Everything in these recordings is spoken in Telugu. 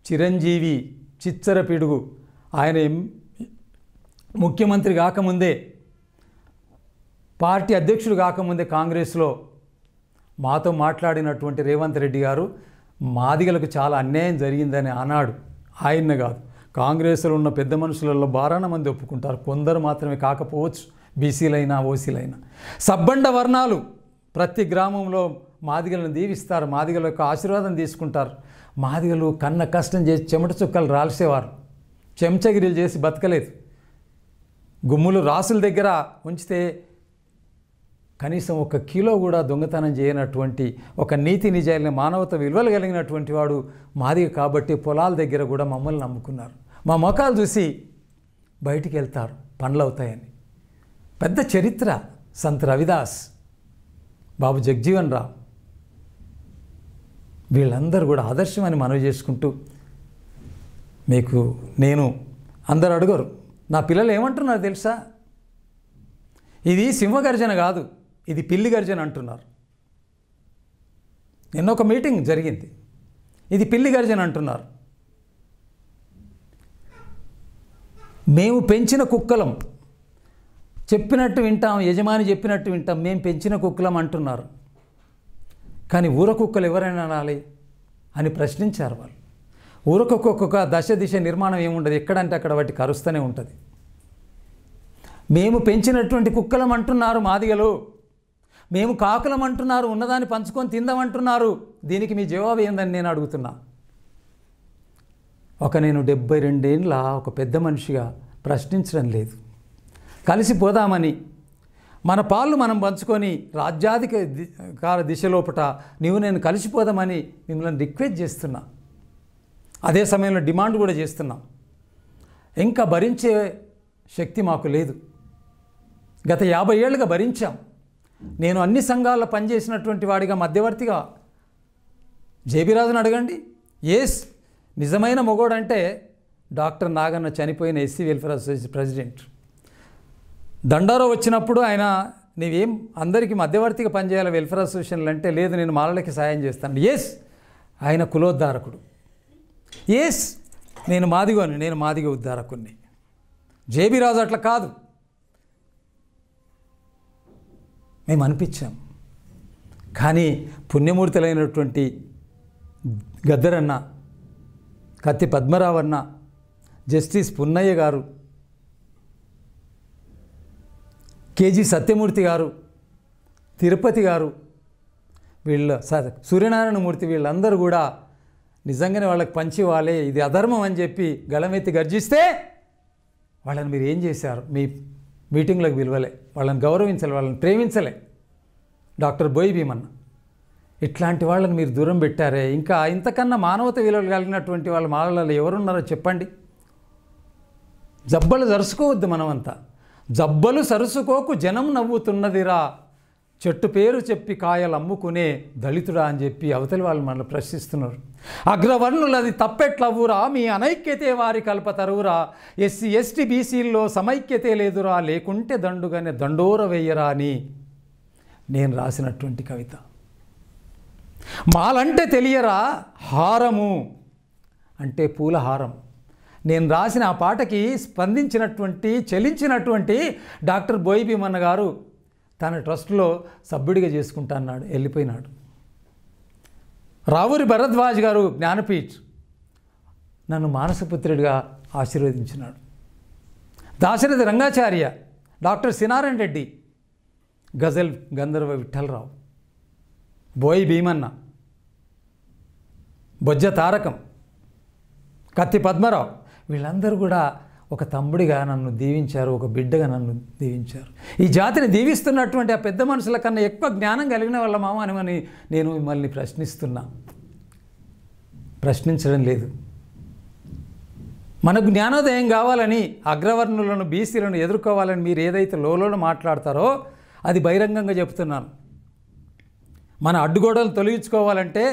చిరంజీవి చిచ్చర పిడుగు ఆయన ముఖ్యమంత్రి కాకముందే, పార్టీ అధ్యక్షుడు కాకముందే కాంగ్రెస్లో మాతో మాట్లాడినటువంటి రేవంత్ రెడ్డి గారు మాదిగలకు చాలా అన్యాయం జరిగిందని అన్నాడు. ఆయన కాదు, కాంగ్రెస్లో ఉన్న పెద్ద మనుషులలో బారాన మంది ఒప్పుకుంటారు, కొందరు మాత్రమే కాకపోవచ్చు, బీసీలైనా ఓసీలైనా. సబ్బండ వర్ణాలు ప్రతి గ్రామంలో మాదిగలను దీవిస్తారు, మాదిగల యొక్క ఆశీర్వాదం తీసుకుంటారు. మాదిగలు కన్న కష్టం చేసి చెమట చుక్కలు రాల్సేవారు, చెంచగిరిలు చేసి బతకలేదు. గుమ్ములు రాసుల దగ్గర ఉంచితే కనీసం 1 కిలో కూడా దొంగతనం చేయనటువంటి ఒక నీతి నిజాయితీ మానవత విలువలు కలిగినటువంటి వాడు మాదిగ. కాబట్టి పొలాల దగ్గర కూడా మమ్మల్ని నమ్ముకున్నారు. మా మొఖాలు చూసి బయటికి వెళ్తారు, పనులు అవుతాయని. పెద్ద చరిత్ర. సంత్ రవిదాస్, బాబు జగ్జీవన్ రామ్, వీళ్ళందరూ కూడా ఆదర్శమని మనవి చేసుకుంటూ, మీకు నేను అందరు అడుగరు, నా పిల్లలు ఏమంటున్నారు తెలుసా? ఇది సింహగర్జన కాదు, ఇది పిల్లి గర్జన అంటున్నారు. నిన్న ఒక మీటింగ్ జరిగింది, ఇది పిల్లి గర్జన అంటున్నారు. మేము పెంచిన కుక్కలం, చెప్పినట్టు వింటాం, యజమాని చెప్పినట్టు వింటాం, మేము పెంచిన కుక్కలం అంటున్నారు. కానీ ఊర కుక్కలు ఎవరైనా అనాలి అని ప్రశ్నించారు వాళ్ళు. ఊరకొక్కొక్క దశ దిశ నిర్మాణం ఏముండదు, ఎక్కడంటే అక్కడ వాటి కరుస్తూనే ఉంటుంది. మేము పెంచినటువంటి కుక్కలం అంటున్నారు మాదిగలు, మేము కాకులం అంటున్నారు, ఉన్నదాన్ని పంచుకొని తిందామంటున్నారు. దీనికి మీ జవాబు ఏందని నేను అడుగుతున్నా. నేను 72 ఏళ్ళ ఒక పెద్ద మనిషిగా ప్రశ్నించడం లేదు. కలిసిపోదామని, మన పాళ్ళు మనం పంచుకొని రాజ్యాధికార దిశలోపట నేను కలిసిపోదామని మిమ్మల్ని రిక్వెస్ట్ చేస్తున్నా. అదే సమయంలో డిమాండ్ కూడా చేస్తున్నాం. ఇంకా భరించే శక్తి మాకు లేదు. గత 50 ఏళ్ళుగా భరించాం. నేను అన్ని సంఘాల్లో పనిచేసినటువంటి వాడిగా, మధ్యవర్తిగా. జేబీరాజును అడగండి. నిజమైన మొగోడంటే డాక్టర్ నాగన్న, చనిపోయిన ఎస్సీ వెల్ఫేర్ అసోసియేషన్ ప్రెసిడెంట్. దండారో వచ్చినప్పుడు ఆయన, నీవేం అందరికీ మధ్యవర్తిగా పనిచేయాలి వెల్ఫేర్ అసోసియేషన్లు అంటే, లేదు నేను మాలలకి సాయం చేస్తాను. ఆయన కులోద్ధారకుడు. నేను మాదిగ ఉద్ధారకుడిని. జేబీరాజు అట్లా కాదు. మేము అనిపించాం. కానీ పుణ్యమూర్తులైనటువంటి గద్దరన్న, కత్తి పద్మరావు అన్న, జస్టిస్ పున్నయ్య గారు, కేజీ సత్యమూర్తి గారు, తిరుపతి గారు, సూర్యనారాయణమూర్తి, వీళ్ళందరూ కూడా నిజంగానే వాళ్ళకి పంచి వాళ్ళే ఇది అధర్మం అని చెప్పి గళమెత్తి గర్జిస్తే వాళ్ళని మీరు ఏం చేశారు? మీ మీటింగ్లకు పిలవలే, వాళ్ళని గౌరవించలే, వాళ్ళని ప్రేమించలే. డాక్టర్ బోయి భీమన్న, ఇట్లాంటి వాళ్ళని మీరు దూరం పెట్టారే. ఇంకా ఇంతకన్నా మానవత విలువలు కలిగినటువంటి వాళ్ళ మాలలో ఎవరున్నారో చెప్పండి. జబ్బలు జరుసుకోవద్దు. మనమంతా జబ్బలు సరుసుకోకు జనం నవ్వుతున్నదిరా, చెట్టు పేరు చెప్పి కాయలు అమ్ముకునే దళితుడా అని చెప్పి అవతలి వాళ్ళు మనల్ని ప్రశ్నిస్తున్నారు. అగ్రవర్ణులది తప్పెట్లవురా, మీ అనైక్యతే వారి కల్పతరువురా, ఎస్సీ ఎస్టీ బీసీల్లో సమైక్యతే లేదురా, లేకుంటే దండుగానే దండోర వెయ్యరా అని నేను రాసినటువంటి కవిత. మాలంటే తెలియరా, హారము అంటే పూలహారం. నేను రాసిన ఆ పాటకి స్పందించినటువంటి, చలించినటువంటి డాక్టర్ బోయి భీమన్న గారు తన ట్రస్ట్లో సభ్యుడిగా చేసుకుంటా అన్నాడు, వెళ్ళిపోయినాడు. రావూరి భరద్వాజ్ గారు జ్ఞానపీఠ్ నన్ను మానసపుత్రుడిగా ఆశీర్వదించినాడు. దాశరథి రంగాచార్య, డాక్టర్ సినారాయణ రెడ్డి, గజల్ గంధర్వ విఠలరావు, బోయి భీమన్న, బొజ్జ తారకం, కత్తి పద్మరావు, వీళ్ళందరూ కూడా ఒక తమ్ముడిగా నన్ను దీవించారు, ఒక బిడ్డగా నన్ను దీవించారు. ఈ జాతిని దీవిస్తున్నటువంటి ఆ పెద్ద మనుషుల కన్నా ఎక్కువ జ్ఞానం కలిగిన వాళ్ళ మామ అని నేను మిమ్మల్ని ప్రశ్నిస్తున్నా. ప్రశ్నించడం లేదు. మనకు జ్ఞానోదయం కావాలని, అగ్రవర్ణులను బీసీలను ఎదుర్కోవాలని మీరు ఏదైతే లోలోన మాట్లాడతారో అది బహిరంగంగా చెప్తున్నాను. మన అడ్డుగోడలు తొలగించుకోవాలంటే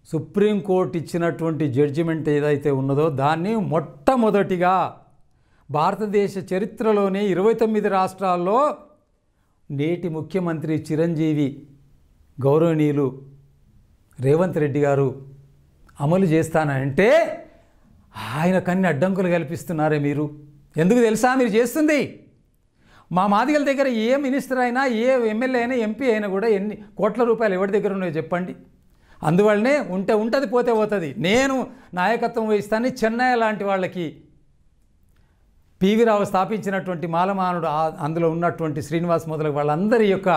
సుప్రీంకోర్టు ఇచ్చినటువంటి జడ్జిమెంట్ ఏదైతే ఉన్నదో దాన్ని మొట్టమొదటిగా భారతదేశ చరిత్రలోనే 29 రాష్ట్రాల్లో నేటి ముఖ్యమంత్రి చిరంజీవి గౌరవనీయులు రేవంత్ రెడ్డి గారు అమలు చేస్తానంటే ఆయనకన్ని అడ్డంకులు కల్పిస్తున్నారే మీరు. ఎందుకు తెలుసా మీరు చేస్తుంది? మా మాదిగల దగ్గర ఏ మినిస్టర్ అయినా, ఏ ఎమ్మెల్యే అయినా, ఎంపీ అయినా కూడా ఎన్ని కోట్ల రూపాయలు ఎవరి దగ్గర ఉన్నాయో చెప్పండి. అందువల్లనే ఉంటుంది, పోతే పోతుంది. నేను నాయకత్వం వహిస్తాను. చెన్నై లాంటి వాళ్ళకి పివి రావు స్థాపించినటువంటి మాలమానుడు, అందులో ఉన్నటువంటి శ్రీనివాస్ మొదలగు వాళ్ళందరి యొక్క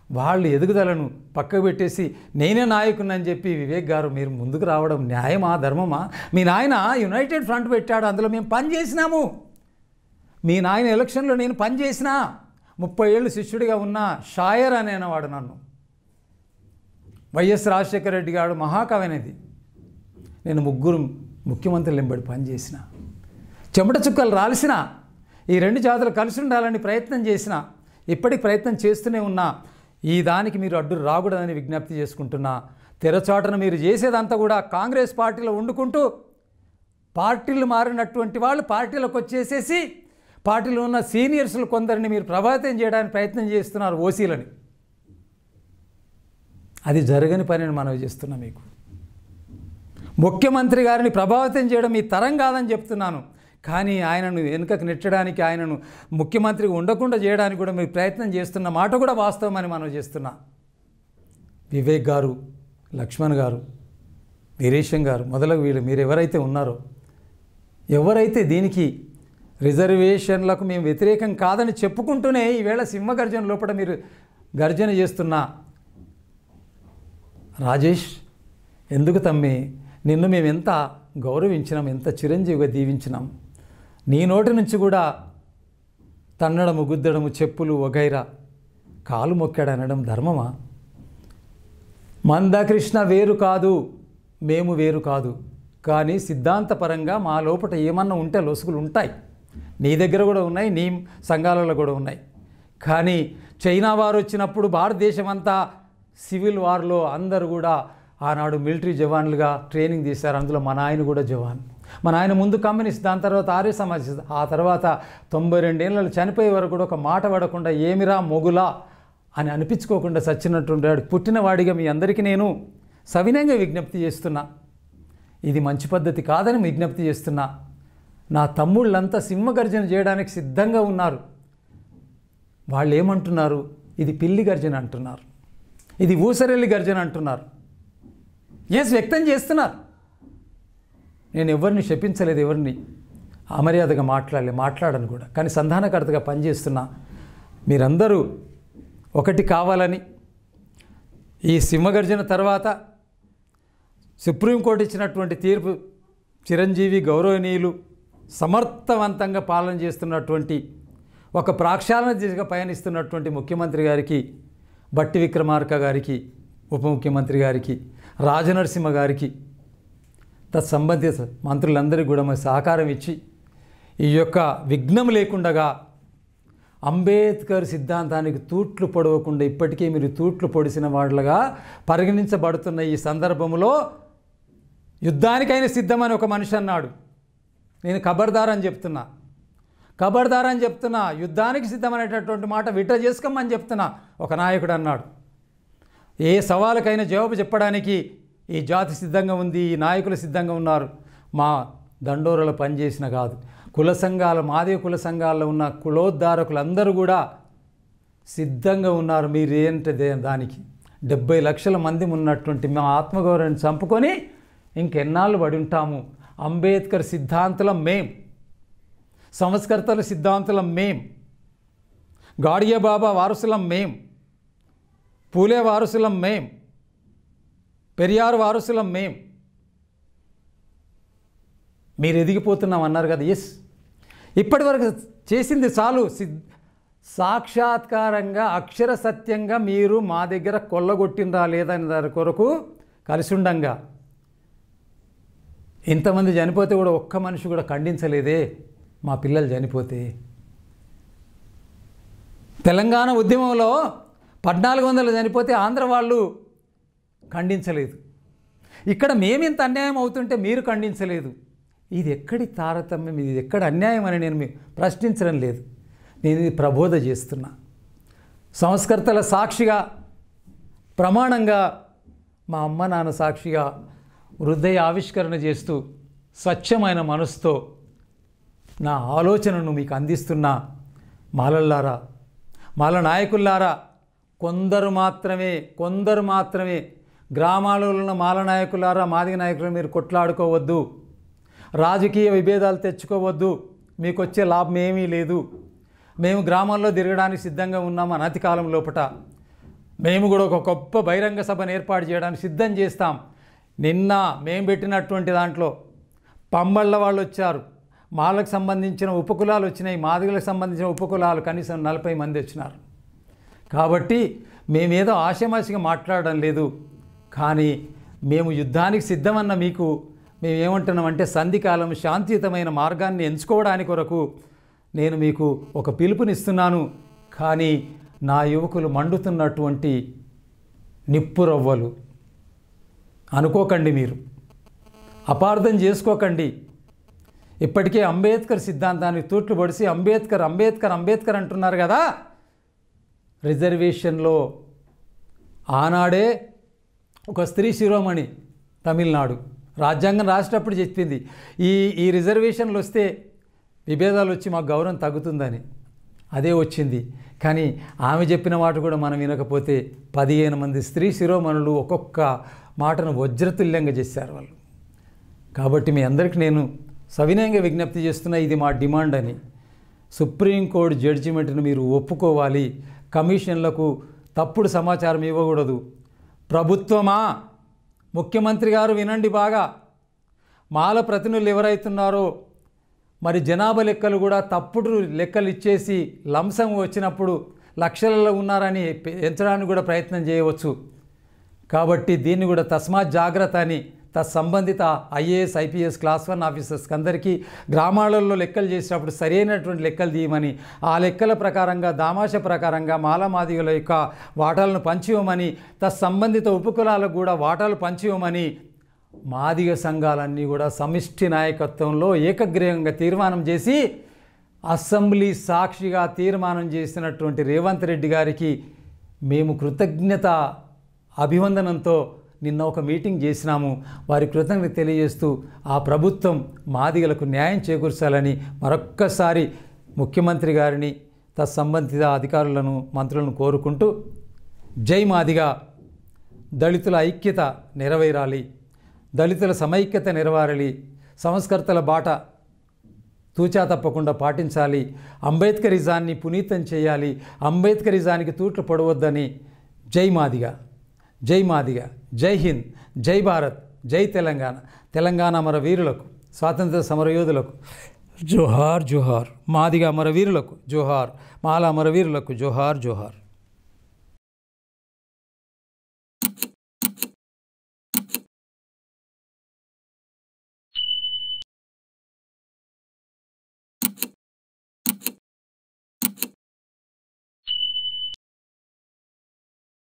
వాళ్ళు ఎదుగుదలను పక్కకు పెట్టేసి నేనే నాయకునని చెప్పి వివేక్ గారు మీరు ముందుకు రావడం న్యాయమా, ధర్మమా? మీ నాయన యునైటెడ్ ఫ్రంట్ పెట్టాడు, అందులో మేము పనిచేసినాము. మీ నాయన ఎలక్షన్లో నేను పనిచేసినా, 30 ఏళ్ళు శిష్యుడిగా ఉన్న షాయర్ అనేవాడు నన్ను. వైఎస్ రాజశేఖర రెడ్డి గారు మహాకవి అనేది. నేను 3 ముఖ్యమంత్రులు వెంబడి పనిచేసిన, చెమట చుక్కలు రాల్సిన, ఈ 2 జాతులు కలిసి ఉండాలని ప్రయత్నం చేసిన, ఇప్పటికి ప్రయత్నం చేస్తూనే ఉన్నా. ఈ దానికి మీరు అడ్డు రాకూడదని విజ్ఞప్తి చేసుకుంటున్నా. తెరచాటున మీరు చేసేదంతా కూడా కాంగ్రెస్ పార్టీలో వండుకుంటూ, పార్టీలు మారినటువంటి వాళ్ళు పార్టీలకు వచ్చేసేసి పార్టీలో ఉన్న సీనియర్స్లు కొందరిని మీరు ప్రభావితం చేయడానికి ప్రయత్నం చేస్తున్నారు, ఓసీలని. అది జరగని పనిని మనం చేస్తున్నాం. మీకు ముఖ్యమంత్రి గారిని ప్రభావితం చేయడం మీ తరం కాదని చెప్తున్నాను. కానీ ఆయనను వెనుకకు నెట్టడానికి, ఆయనను ముఖ్యమంత్రి ఉండకుండా చేయడానికి కూడా మీరు ప్రయత్నం చేస్తున్న మాట కూడా వాస్తవమని మనం చేస్తున్నా. వివేక్ గారు, లక్ష్మణ్ గారు, వీరేశం గారు మొదలగు వీళ్ళు మీరు ఎవరైతే ఉన్నారో, ఎవరైతే దీనికి రిజర్వేషన్లకు మేము వ్యతిరేకం కాదని చెప్పుకుంటూనే ఈవేళ సింహగర్జన లోపల మీరు గర్జన చేస్తున్నా. రాజేష్, ఎందుకు తమ్మి నిన్ను మేము ఎంత గౌరవించినాం, ఎంత చిరంజీవిగా దీవించినాం. నీ నోటి నుంచి కూడా తన్నడము, గుద్దడము, చెప్పులు వగైరా, కాలు మొక్కాడు అనడం ధర్మమా? మందకృష్ణ వేరు కాదు, మేము వేరు కాదు. కానీ సిద్ధాంతపరంగా మా లోపల ఏమన్నా ఉంటే లొసుగులు ఉంటాయి. నీ దగ్గర కూడా ఉన్నాయి, నీ సంఘాలలో కూడా ఉన్నాయి. కానీ చైనా వారు వచ్చినప్పుడు భారతదేశం అంతా సివిల్ వార్లో అందరూ కూడా ఆనాడు మిలిటరీ జవాన్లుగా ట్రైనింగ్ తీశారు. అందులో మా నాయన కూడా జవాన్. మా నాయన ముందు కమ్యూనిస్ట్, దాని తర్వాత ఆర్య సమాజ్, ఆ తర్వాత 92 ఏళ్ళు చనిపోయే వరకు కూడా ఒక మాట పడకుండా ఏమిరా మొగులా అని అనిపించుకోకుండా చచ్చినటువంటి వాడు పుట్టినవాడిగా మీ అందరికీ నేను సవినయంగా విజ్ఞప్తి చేస్తున్నా. ఇది మంచి పద్ధతి కాదని విజ్ఞప్తి చేస్తున్నా. నా తమ్ముళ్ళంతా సింహగర్జన చేయడానికి సిద్ధంగా ఉన్నారు. వాళ్ళు ఏమంటున్నారు? ఇది పిల్లి గర్జన అంటున్నారు, ఇది ఊసరెల్లి గర్జన అంటున్నారు. వ్యక్తం చేస్తున్నారు. నేను ఎవరిని శపించలేదు, ఎవరిని అమర్యాదగా మాట్లాడను కూడా. కానీ సంధానకర్తగా పనిచేస్తున్నా. మీరందరూ ఒకటి కావాలని, ఈ సింహగర్జన తర్వాత సుప్రీంకోర్టు ఇచ్చినటువంటి తీర్పు, చిరంజీవి గౌరవనీయులు సమర్థవంతంగా పాలన చేస్తున్నటువంటి, ఒక ప్రక్షాళన దిశగా పయనిస్తున్నటువంటి ముఖ్యమంత్రి గారికి, బట్టి విక్రమార్క గారికి, ఉప ముఖ్యమంత్రి గారికి, రాజనరసింహ గారికి, తత్సంబంధిత మంత్రులందరికీ కూడా మరి సహకారం ఇచ్చి ఈ యొక్క విఘ్నం లేకుండగా అంబేద్కర్ సిద్ధాంతానికి తూట్లు పొడవకుండా ఇప్పటికే మీరు తూట్లు పొడిసిన వాళ్ళగా పరిగణించబడుతున్న ఈ సందర్భంలో యుద్ధానికైనా సిద్ధమని ఒక మనిషి అన్నాడు. నేను ఖబర్దార్ అని చెప్తున్నా. యుద్ధానికి సిద్ధమనేటటువంటి మాట విడ్డ చేసుకోమని చెప్తున్నా ఒక నాయకుడు అన్నాడు. ఏ సవాలుకైనా జవాబు చెప్పడానికి ఈ జాతి సిద్ధంగా ఉంది, ఈ నాయకులు సిద్ధంగా ఉన్నారు. మా దండోరలో పనిచేసిన కాదు, కుల సంఘాల, మాదిగ కుల సంఘాల్లో ఉన్న కులోద్ధారకులందరూ కూడా సిద్ధంగా ఉన్నారు. మీరేంటి దానికి 70 లక్షల మంది ఉన్నటువంటి మా ఆత్మగౌరవాన్ని చంపుకొని ఇంకెన్నాళ్ళు పడి ఉంటాము. అంబేద్కర్ సిద్ధాంతులం మేం, సంస్కర్తల సిద్ధాంతులం మేం, గాడియ బాబా వారసులం మేం, పూలే వారసులం మేం, పెరియార్ వారసులం మేం. మీరు ఎదిగిపోతున్నాం అన్నారు కదా. ఎస్, ఇప్పటి వరకు చేసింది చాలు. సాక్షాత్కారంగా అక్షర సత్యంగా మీరు మా దగ్గర కొల్లగొట్టిందా లేదని దాని కొరకు కలిసి ఉండంగా ఇంతమంది చనిపోతే కూడా ఒక్క మనిషి కూడా ఖండించలేదే. మా పిల్లలు చనిపోతే తెలంగాణ ఉద్యమంలో 1400 చనిపోతే ఆంధ్ర వాళ్ళు ఖండించలేదు. ఇక్కడ మేమింత అన్యాయం అవుతుంటే మీరు ఖండించలేదు. ఇది ఎక్కడి తారతమ్యం, ఇది ఎక్కడ అన్యాయం అని నేను ప్రశ్నించడం లేదు. నేను ఇది ప్రబోధ చేస్తున్నా. సంస్కర్తల సాక్షిగా, ప్రమాణంగా, మా అమ్మ నాన్న సాక్షిగా హృదయ ఆవిష్కరణ చేస్తూ స్వచ్ఛమైన మనసుతో నా ఆలోచనను మీకు అందిస్తున్న మాలల్లారా, మాల నాయకుల్లారా, కొందరు మాత్రమే గ్రామాలలో ఉన్న మాల నాయకులారా, మాదిగ నాయకులు మీరు కొట్లాడుకోవద్దు, రాజకీయ విభేదాలు తెచ్చుకోవద్దు, మీకు వచ్చే లాభం ఏమీ లేదు. మేము గ్రామాల్లో తిరగడానికి సిద్ధంగా ఉన్నాము. అనతి కాలం లోపట మేము కూడా ఒక గొప్ప బహిరంగ సభను ఏర్పాటు చేయడానికి సిద్ధం చేస్తాం. నిన్న మేము పెట్టినటువంటి దాంట్లో పంబళ్ళ వాళ్ళు వచ్చారు, మాలకు సంబంధించిన ఉపకులాలు వచ్చినాయి, మాదిగలకు సంబంధించిన ఉపకులాలు కనీసం 40 మంది వచ్చినారు. కాబట్టి మేమేదో ఆషామాషిగా మాట్లాడడం లేదు, కానీ మేము యుద్ధానికి సిద్ధమన్న మీకు మేమేమంటున్నామంటే సంధికాలం శాంతియుతమైన మార్గాన్ని ఎంచుకోవడానికి కొరకు నేను మీకు ఒక పిలుపునిస్తున్నాను. కానీ నా యువకులు మండుతున్నటువంటి నిప్పురవ్వలు అనుకోకండి, మీరు అపార్థం చేసుకోకండి. ఇప్పటికే అంబేద్కర్ సిద్ధాంతానికి తూట్లు పొడిసి అంబేద్కర్ అంటున్నారు కదా. రిజర్వేషన్లో ఆనాడే ఒక స్త్రీ శిరోమణి తమిళనాడు రాజ్యాంగం రాసేటప్పుడు చెప్పింది, ఈ రిజర్వేషన్లు వస్తే విభేదాలు వచ్చి మాకు గౌరవం తగ్గుతుందని. అదే వచ్చింది. కానీ ఆమె చెప్పిన మాట కూడా మనం వినకపోతే 15 మంది స్త్రీ శిరోమణులు ఒక్కొక్క మాటను వజ్రతుల్యంగా చేశారు వాళ్ళు. కాబట్టి మీ అందరికీ నేను సవినయంగా విజ్ఞప్తి చేస్తున్నా, ఇది మా డిమాండ్ అని. సుప్రీంకోర్టు జడ్జిమెంట్ను మీరు ఒప్పుకోవాలి. కమిషన్లకు తప్పుడు సమాచారం ఇవ్వకూడదు. ప్రభుత్వమా, ముఖ్యమంత్రి గారు వినండి బాగా, మాల ప్రతినిధులు ఎవరైతున్నారో మరి జనాభా లెక్కలు కూడా తప్పుడు లెక్కలు ఇచ్చేసి లంసం వచ్చినప్పుడు లక్షలలో ఉన్నారని పెంచడానికి కూడా ప్రయత్నం చేయవచ్చు. కాబట్టి దీన్ని కూడా తస్మాత్ జాగ్రత్త అని తత్సంబంధిత ఐఏఎస్ ఐపీఎస్ క్లాస్ 1 ఆఫీసర్స్కి అందరికీ గ్రామాలలో లెక్కలు చేసేటప్పుడు సరైనటువంటి లెక్కలు తీయమని, ఆ లెక్కల ప్రకారంగా దామాష ప్రకారంగా మాలమాదిగల యొక్క వాటాలను పంచివ్వమని, తత్సంబంధిత ఉపకులాలకు కూడా వాటాలు పంచివ్వమని మాదిగ సంఘాలన్నీ కూడా సమిష్టి నాయకత్వంలో ఏకగ్రీవంగా తీర్మానం చేసి అసెంబ్లీ సాక్షిగా తీర్మానం చేసినటువంటి రేవంత్ రెడ్డి గారికి మేము కృతజ్ఞత అభివందనంతో నిన్న ఒక మీటింగ్ చేసినాము. వారి కృతజ్ఞత తెలియజేస్తూ ఆ ప్రభుత్వం మాదిగలకు న్యాయం చేకూర్చాలని మరొక్కసారి ముఖ్యమంత్రి గారిని తత్సంబంధిత అధికారులను మంత్రులను కోరుకుంటూ, జై మాదిగ, దళితుల ఐక్యత నెరవేరాలి, దళితుల సమైక్యత నెరవేరాలి, సంస్కర్తల బాట తూచా తప్పకుండా పాటించాలి, అంబేద్కరిజాన్ని పునీతం చేయాలి, అంబేద్కరిజానికి తూట్లు పడవద్దని. జై మాదిగ, జై మాదిగ, జై హింద్, జై భారత్, జై తెలంగాణ. తెలంగాణ అమరవీరులకు, స్వాతంత్ర సమరయోధులకు జోహార్ జోహార్. మాదిగ అమరవీరులకు జోహార్, మాల అమరవీరులకు జోహార్ జోహార్.